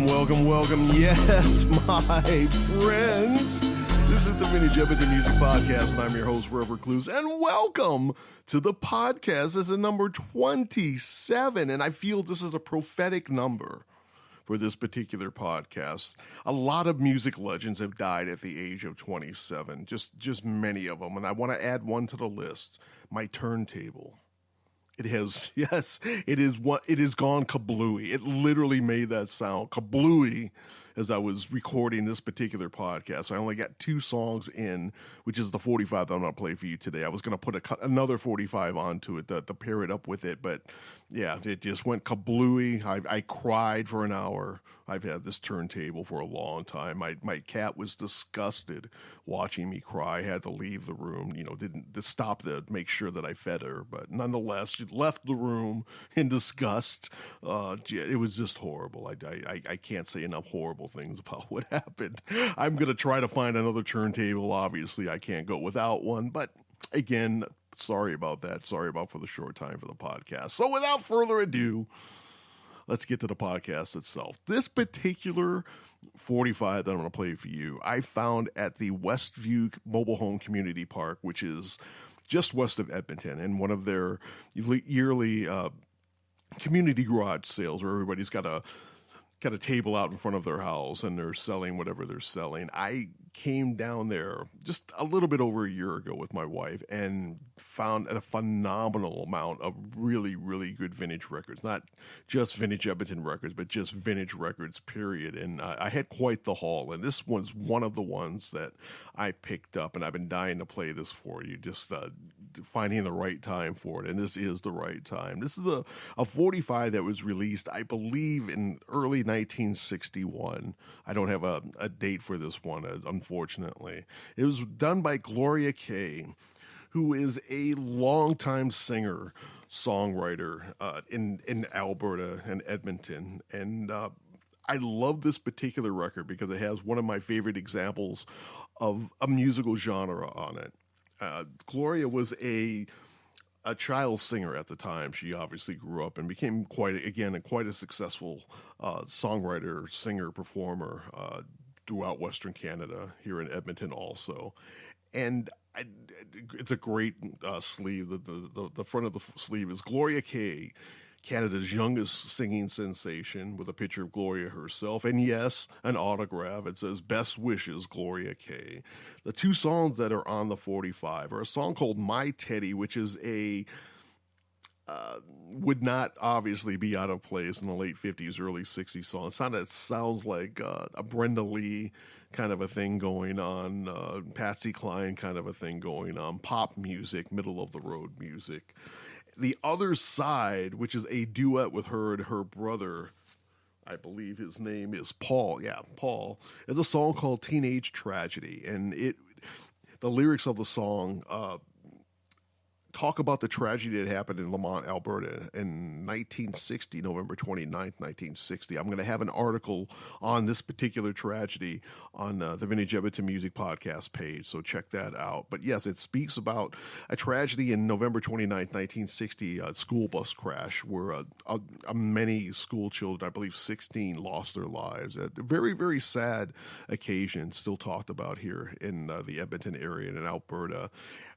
Welcome. Yes, my friends. This is the Vintage Edmonton Music Podcast, and I'm your host, Robert Clues, and welcome to the podcast. This is number 27, and I feel this is a prophetic number for this particular podcast. A lot of music legends have died at the age of 27, just many of them, and I want to add one to the list, my turntable. It has gone kablooey. It literally made that sound, kablooey, as I was recording this particular podcast. I only got 2 songs in, which is the 45 that I'm going to play for you today. I was going to put another 45 onto it to pair it up with it, but yeah, it just went kablooey. I cried for an hour. I've had this turntable for a long time. My cat was disgusted watching me cry. I had to leave the room, didn't stop to make sure that I fed her, but nonetheless, she left the room in disgust. It was just horrible. I can't say enough horrible things about what happened. I'm going to try to find another turntable. Obviously, I can't go without one, but again, sorry about that. Sorry about for the short time for the podcast. So without further ado, let's get to the podcast itself. This particular 45 that I'm going to play for you, I found at the Westview Mobile Home Community Park, which is just west of Edmonton, and one of their yearly community garage sales where everybody's got a table out in front of their house and they're selling whatever they're selling. I came down there just a little bit over a year ago with my wife and found a phenomenal amount of really, really good vintage records. Not just vintage Edmonton records, but just vintage records, period. And I had quite the haul. And this was one of the ones that I picked up, and I've been dying to play this for you, just finding the right time for it. And this is the right time. This is a 45 that was released, I believe, in early 1961. I don't have a date for this one, unfortunately. It was done by Gloria Kaye, who is a longtime singer, songwriter in Alberta and Edmonton. And I love this particular record because it has one of my favorite examples of a musical genre on it. Gloria was a child singer at the time. She obviously grew up and became quite a successful songwriter, singer, performer throughout Western Canada, here in Edmonton also. And it's a great sleeve. The front of the sleeve is Gloria Kaye, Canada's youngest singing sensation, with a picture of Gloria herself, and yes, an autograph. It says, "Best Wishes, Gloria Kaye." The 2 songs that are on the 45 are a song called "My Teddy," which is would not obviously be out of place in the late 50s, early 60s song. It sounds like a Brenda Lee kind of a thing going on, Patsy Cline kind of a thing going on, pop music, middle of the road music. The Other Side, which is a duet with her and her brother, I believe his name is Paul. Yeah, Paul. Is a song called "Teenage Tragedy," and the lyrics of the song talk about the tragedy that happened in Lamont, Alberta in 1960, November 29th, 1960. I'm going to have an article on this particular tragedy on the Vintage Edmonton Music Podcast page, so check that out. But yes, it speaks about a tragedy in November 29th, 1960, a school bus crash where many school children, I believe 16, lost their lives. A very, very sad occasion, still talked about here in the Edmonton area and in Alberta.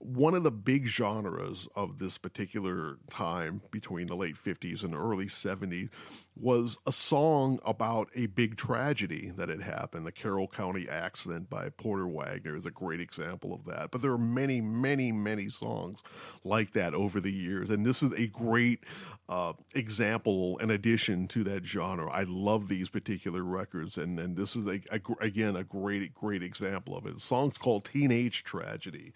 One of the big genres of this particular time between the late 50s and early 70s was a song about a big tragedy that had happened. The Carroll County accident by Porter Wagoner is a great example of that. But there are many, many, many songs like that over the years. And this is a great example in addition to that genre. I love these particular records. And this is, again, a great example of it. The song's called "Teenage Tragedy."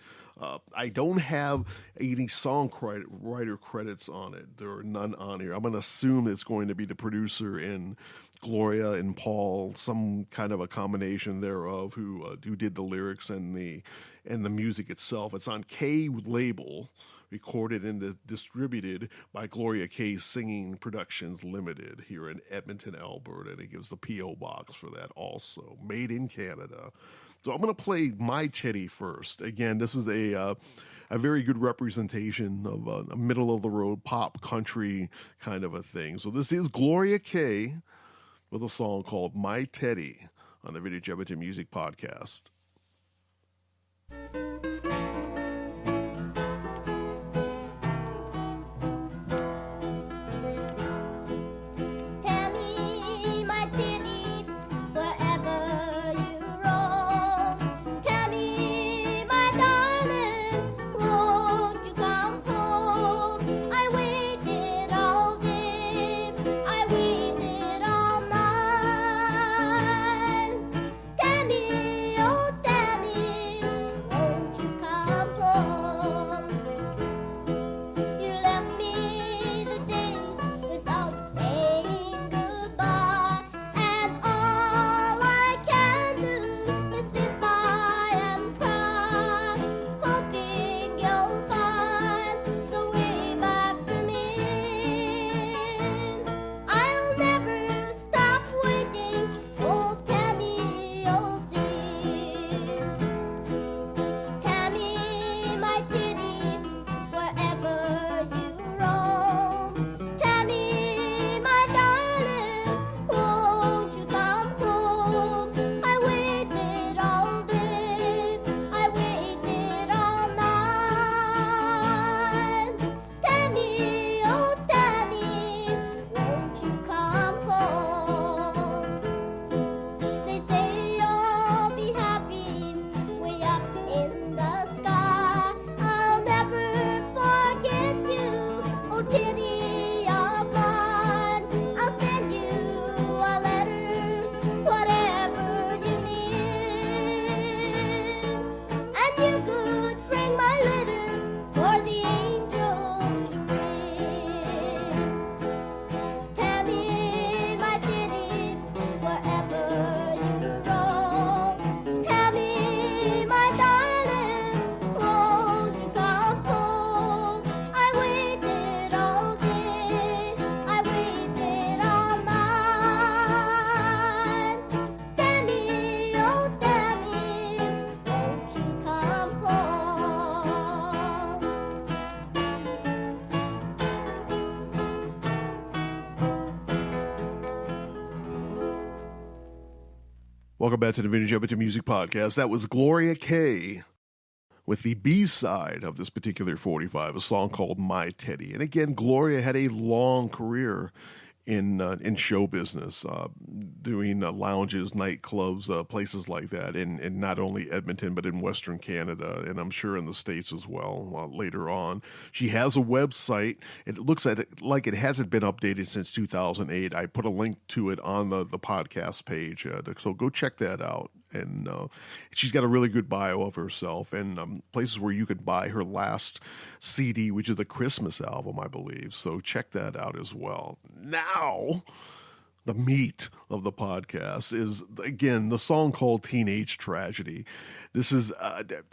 I don't have any songwriter credits on it. There are none on here. I'm going to assume it's going to be the producer and Gloria and Paul, some kind of a combination thereof, who did the lyrics and the music itself. It's on Kaye label, recorded and distributed by Gloria Kaye Singing Productions Limited here in Edmonton, Alberta. And it gives the P.O. box for that also. Made in Canada. So I'm going to play "My Teddy" first. Again, this is a very good representation of a middle-of-the-road pop country kind of a thing. So this is Gloria Kaye, with a song called My Teddy on the Vintage Edmonton Music Podcast. Welcome back to the Vintage Edmonton Music Podcast. That was Gloria Kaye with the B-side of this particular 45, a song called My Teddy. And again, Gloria had a long career in show business, doing lounges, nightclubs, places like that, in not only Edmonton, but in Western Canada, and I'm sure in the States as well later on. She has a website. It looks at it like it hasn't been updated since 2008. I put a link to it on the podcast page, so go check that out. And she's got a really good bio of herself and places where you could buy her last CD, which is a Christmas album, I believe. So check that out as well. Now, the meat of the podcast is, again, the song called Teenage Tragedy. This is,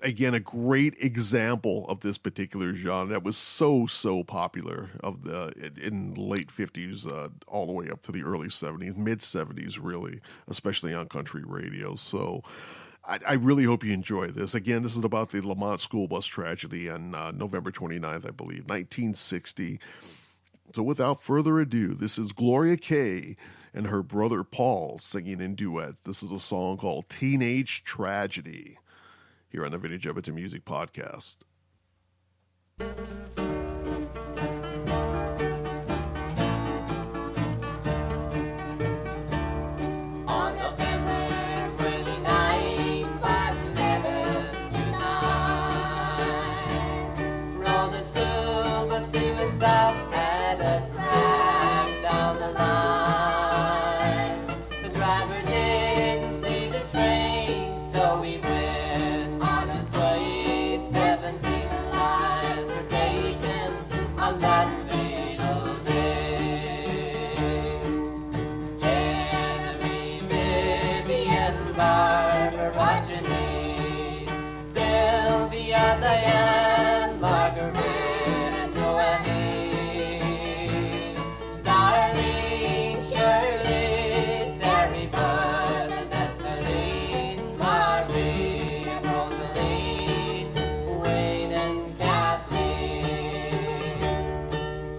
again, a great example of this particular genre that was so popular in the late 50s all the way up to the early 70s, mid-70s, really, especially on country radio. So I really hope you enjoy this. Again, this is about the Lamont school bus tragedy on November 29th, I believe, 1960. So without further ado, this is Gloria Kaye and her brother Paul singing in duets. This is a song called Teenage Tragedy here on the Vintage Edmonton Music Podcast.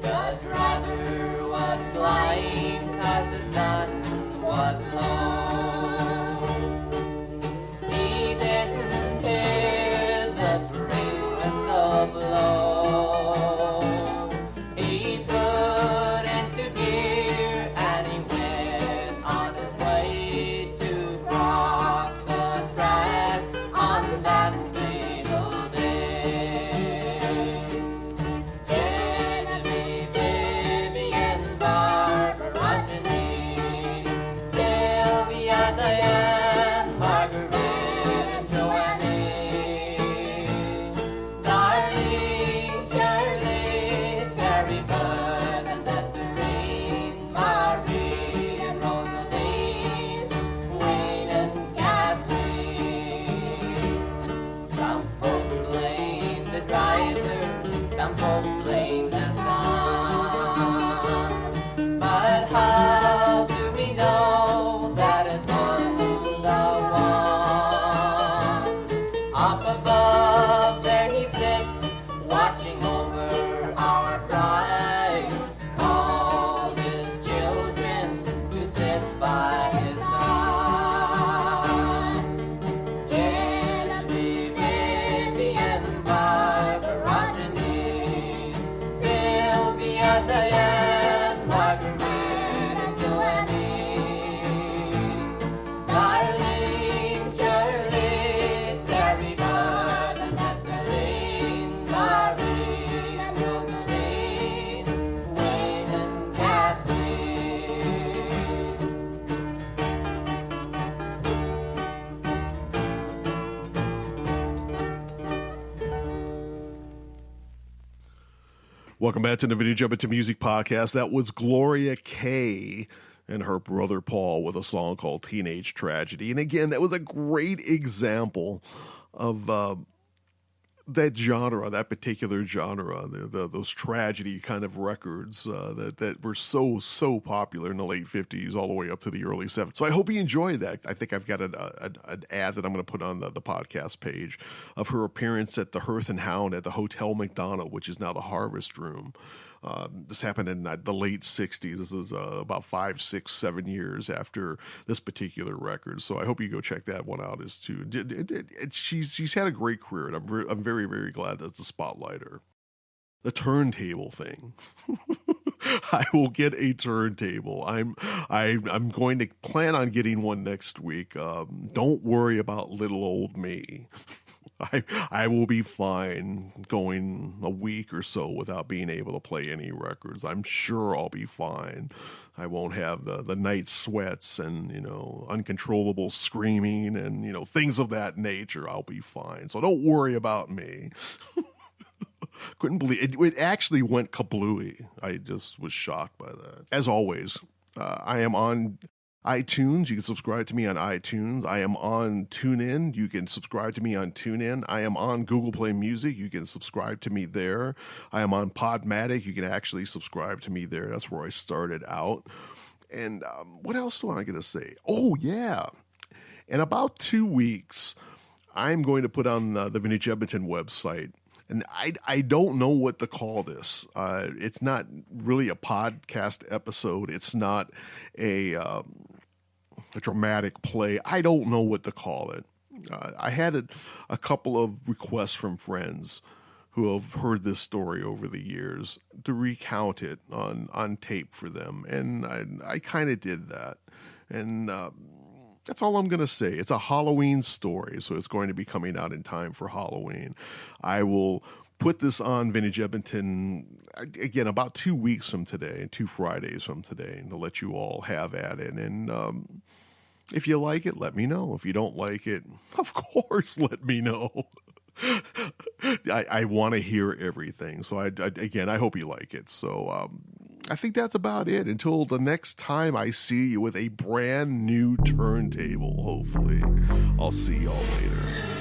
The driver was blind 'cause the sun was Welcome back to the Video Jump Into Music podcast. That was Gloria Kaye and her brother Paul with a song called Teenage Tragedy. And again, that was a great example of that genre, that particular genre, those tragedy kind of records that were so popular in the late 50s all the way up to the early 70s. So I hope you enjoy that. I think I've got an ad that I'm going to put on the podcast page of her appearance at the Hearth and Hound at the Hotel McDonough, which is now the Harvest Room. This happened in the late 60s. This is about 5, 6, 7 years after this particular record. So I hope you go check that one out as too. She's had a great career, and I'm very, very glad that's the spotlight her. The turntable thing. I will get a turntable. I'm going to plan on getting one next week. Don't worry about little old me. I will be fine going a week or so without being able to play any records. I'm sure I'll be fine. I won't have the night sweats and, uncontrollable screaming and, things of that nature. I'll be fine. So don't worry about me. Couldn't believe it. It actually went kablooey. I just was shocked by that. As always, I am on iTunes. You can subscribe to me on iTunes. I am on TuneIn. You can subscribe to me on TuneIn. I am on Google Play Music. You can subscribe to me there. I am on Podmatic. You can actually subscribe to me there. That's where I started out. And what else do I going to say? Oh, yeah. In about 2 weeks, I'm going to put on the Vintage Edmonton website. And I don't know what to call this. It's not really a podcast episode. It's not a dramatic play. I don't know what to call it. I had a couple of requests from friends who have heard this story over the years to recount it on tape for them. And I kind of did that. And that's all I'm going to say. It's a Halloween story, so it's going to be coming out in time for Halloween. I will put this on Vintage Edmonton, again, about 2 weeks from today, 2 Fridays from today, to let you all have at it. And if you like it, let me know. If you don't like it, of course, let me know. I want to hear everything. So, I hope you like it. So, I think that's about it. Until the next time I see you with a brand new turntable, hopefully. I'll see y'all later.